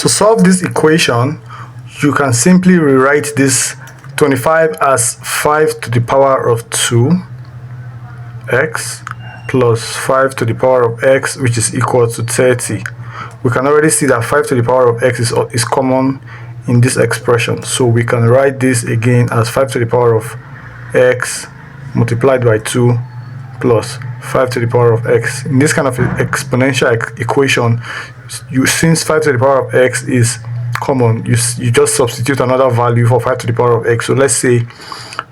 To solve this equation, you can simply rewrite this 25 as 5 to the power of 2x plus 5 to the power of x, which is equal to 30. We can already see that 5 to the power of x is common in this expression, so we can write this again as 5 to the power of x multiplied by 2 plus 5 to the power of x. In this kind of exponential equation, since 5 to the power of x is common, you just substitute another value for 5 to the power of x. So let's say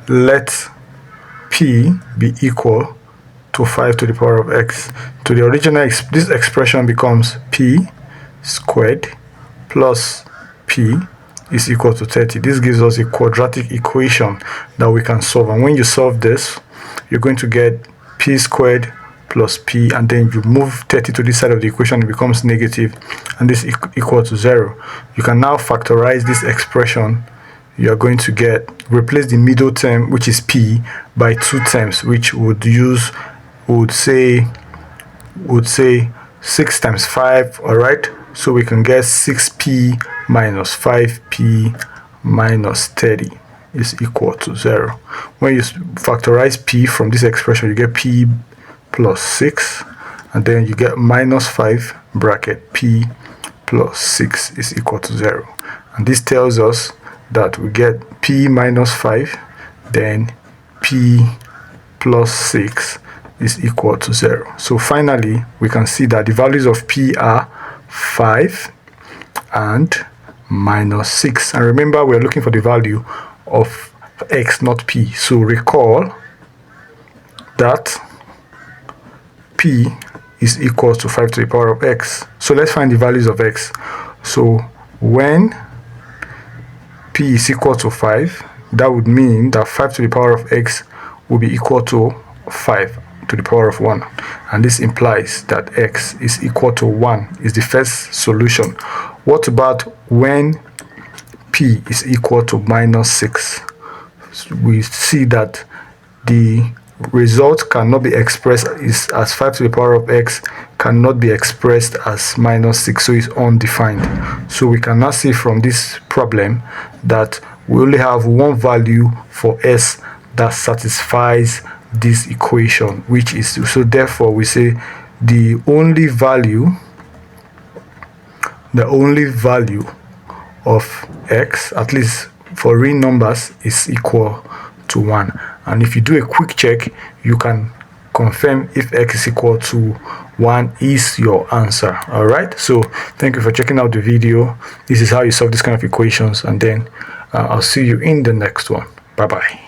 let p be equal to 5 to the power of x. To the original, this expression becomes p squared plus p is equal to 30. This gives us a quadratic equation that we can solve, and when you solve this, you're going to get p squared plus p, and then you move 30 to this side of the equation, it becomes negative, and this is equal to 0. You can now factorize this expression. You are going to replace the middle term, which is p, by two terms, which would say 6 times 5. All right, so we can get 6p minus 5p minus 30 is equal to 0. When you factorize p from this expression, you get p plus 6, and then you get minus 5 bracket p plus 6 is equal to 0. And this tells us that we get p minus 5, then p plus 6 is equal to 0. So finally, we can see that the values of p are 5 and minus 6. And remember, we're looking for the value of x, not p. So recall that p is equal to 5 to the power of x. So let's find the values of x. So when p is equal to 5, that would mean that 5 to the power of x will be equal to 5 to the power of 1. And this implies that x is equal to 1 is the first solution. What about when p is equal to minus 6? We see that the result cannot be expressed as 5 to the power of x cannot be expressed as minus 6, so it's undefined. So we cannot see from this problem that we only have one value for s that satisfies this equation, which is, so therefore we say the only value of x, at least for real numbers, is equal to 1. And if you do a quick check, you can confirm if x is equal to 1 is your answer. All right, so thank you for checking out the video. This is how you solve this kind of equations, and then I'll see you in the next one. Bye bye.